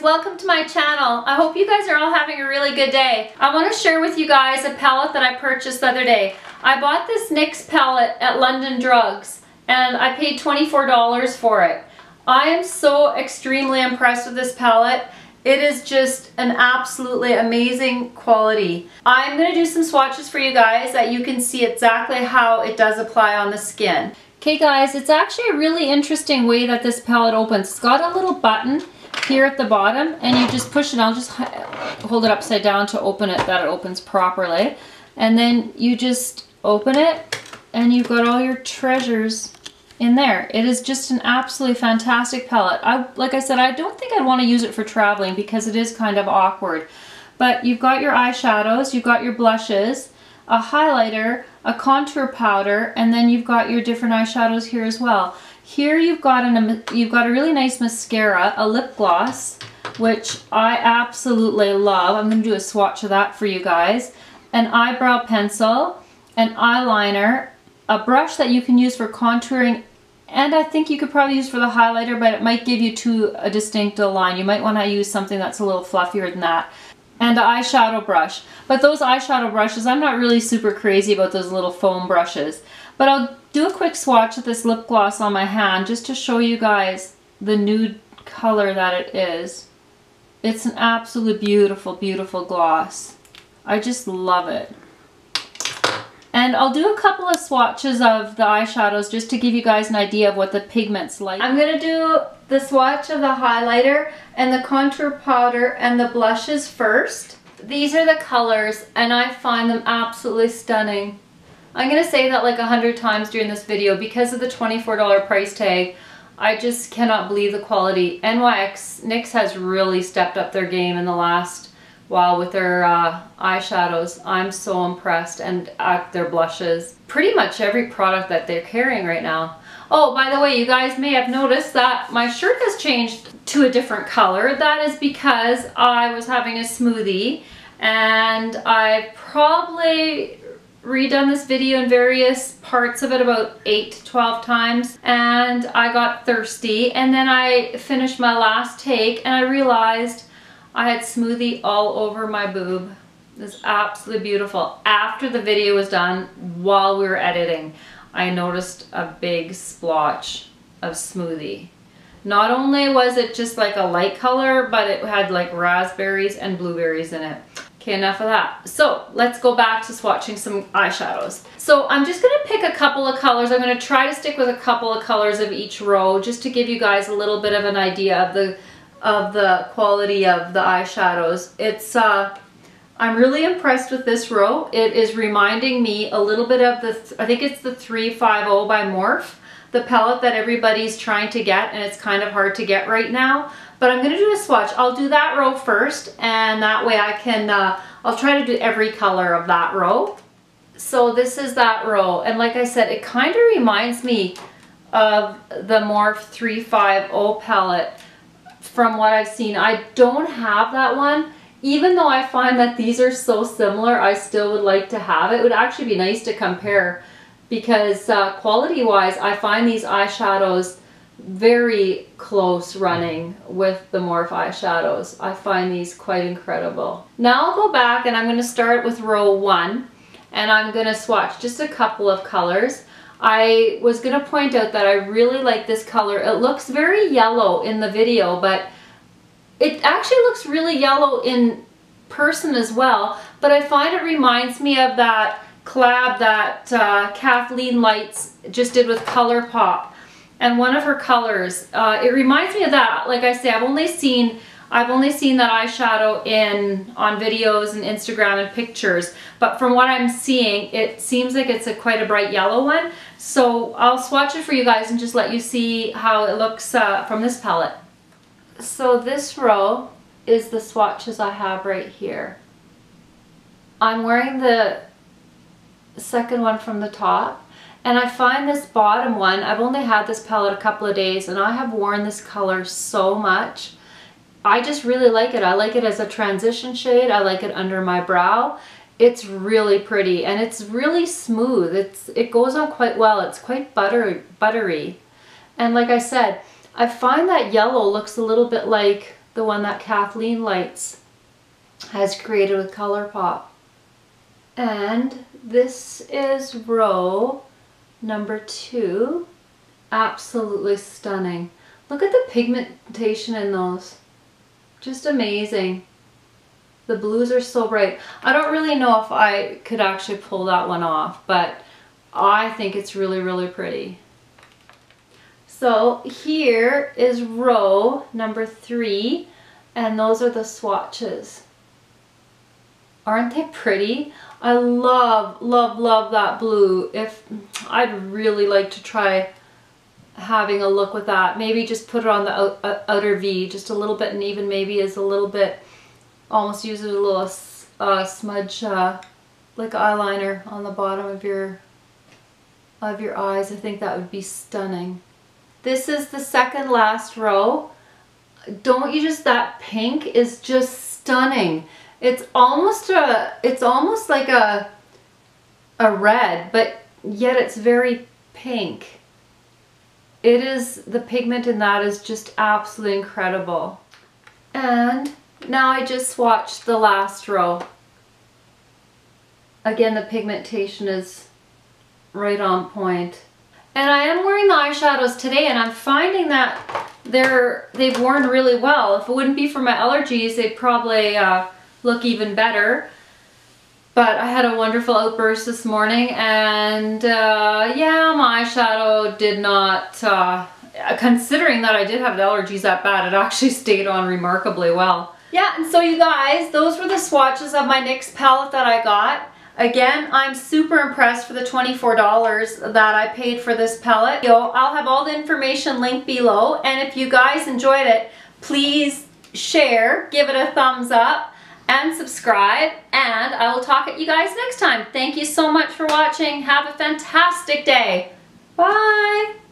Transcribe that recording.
welcome to my channel. I hope you guys are all having a really good day. I want to share with you guys a palette that I purchased the other day. I bought this NYX palette at London Drugs and I paid $24 for it. I am so extremely impressed with this palette. It is just an absolutely amazing quality. I'm going to do some swatches for you guys that you can see exactly how it does apply on the skin. Okay guys, it's actually a really interesting way that this palette opens. It's got a little button here at the bottom and you just push it. I'll just hold it upside down to open it, that it opens properly. And then you just open it and you've got all your treasures in there. It is just an absolutely fantastic palette. Like I said, I don't think I'd want to use it for traveling because it is kind of awkward. But you've got your eyeshadows, you've got your blushes, a highlighter, a contour powder, and then you've got your different eyeshadows here as well. Here you've got a really nice mascara, a lip gloss, which I absolutely love. I'm going to do a swatch of that for you guys. An eyebrow pencil, an eyeliner, a brush that you can use for contouring, and I think you could probably use for the highlighter, but it might give you a distinct line. You might want to use something that's a little fluffier than that. And an eyeshadow brush. But those eyeshadow brushes, I'm not really super crazy about those little foam brushes. But I'll do a quick swatch of this lip gloss on my hand just to show you guys the nude color that it is. It's an absolute beautiful, beautiful gloss. I just love it. And I'll do a couple of swatches of the eyeshadows just to give you guys an idea of what the pigment's like. I'm going to do the swatch of the highlighter and the contour powder and the blushes first. These are the colors and I find them absolutely stunning. I'm going to say that like 100 times during this video because of the $24 price tag. I just cannot believe the quality. NYX has really stepped up their game in the last while with their eyeshadows. I'm so impressed, and their blushes. Pretty much every product that they're carrying right now. Oh, by the way, you guys may have noticed that my shirt has changed to a different color. That is because I was having a smoothie and I probably redone this video in various parts of it about 8 to 12 times, and I got thirsty, and then I finished my last take and I realized I had smoothie all over my boob. It was absolutely beautiful. After the video was done, while we were editing, I noticed a big splotch of smoothie. Not only was it just like a light color, but it had like raspberries and blueberries in it. Okay, enough of that. So let's go back to swatching some eyeshadows. So I'm just gonna pick a couple of colors. I'm gonna try to stick with a couple of colors of each row just to give you guys a little bit of an idea of the quality of the eyeshadows. It's I'm really impressed with this row. It is reminding me a little bit of I think it's the 350 by Morphe, the palette that everybody's trying to get, and it's kind of hard to get right now. But I'm gonna do a swatch. I'll do that row first, and that way I can, I'll try to do every color of that row. So this is that row, and like I said, it kind of reminds me of the Morphe 350 palette from what I've seen. I don't have that one. Even though I find that these are so similar, I still would like to have it. It would actually be nice to compare because quality-wise, I find these eyeshadows very close running with the Morphe eyeshadows. I find these quite incredible. Now I'll go back and I'm going to start with row 1 and I'm going to swatch just a couple of colors. I was going to point out that I really like this color. It looks very yellow in the video, but it actually looks really yellow in person as well. But I find it reminds me of that collab that Kathleen Lights just did with ColourPop. And one of her colors, it reminds me of that. Like I say, I've only seen that eyeshadow on videos and Instagram and pictures, but from what I'm seeing, it seems like it's quite a bright yellow one. So I'll swatch it for you guys and just let you see how it looks from this palette. So this row is the swatches I have right here. I'm wearing the second one from the top. And I find this bottom one, I've only had this palette a couple of days and I have worn this color so much. I just really like it. I like it as a transition shade. I like it under my brow. It's really pretty and it's really smooth. It goes on quite well. It's quite buttery. And like I said, I find that yellow looks a little bit like the one that Kathleen Lights has created with ColourPop. And this is row number 2. Absolutely stunning. Look at the pigmentation in those. Just amazing. The blues are so bright. I don't really know if I could actually pull that one off, but I think it's really, really pretty. So here is row number 3, and those are the swatches. Aren't they pretty? I love, love, love that blue. I'd really like to try having a look with that. Maybe just put it on the outer V just a little bit, and even maybe as a little bit, almost use it as a little smudge like eyeliner on the bottom of your eyes. I think that would be stunning. This is the second last row. Don't you just, that pink is just stunning. It's almost like a red, but yet it's very pink. It is, the pigment in that is just absolutely incredible. And now I just swatched the last row. Again, the pigmentation is right on point. And I am wearing the eyeshadows today, and I'm finding that they've worn really well. If it wouldn't be for my allergies, they'd probably look even better. But I had a wonderful outburst this morning, and yeah, my eyeshadow did not, considering that I did have the allergies that bad, it actually stayed on remarkably well. Yeah, and so you guys, those were the swatches of my NYX palette that I got. Again, I'm super impressed for the $24 that I paid for this palette. I'll have all the information linked below, and if you guys enjoyed it, please share, give it a thumbs up, and subscribe, and I will talk at you guys next time. Thank you so much for watching. Have a fantastic day. Bye!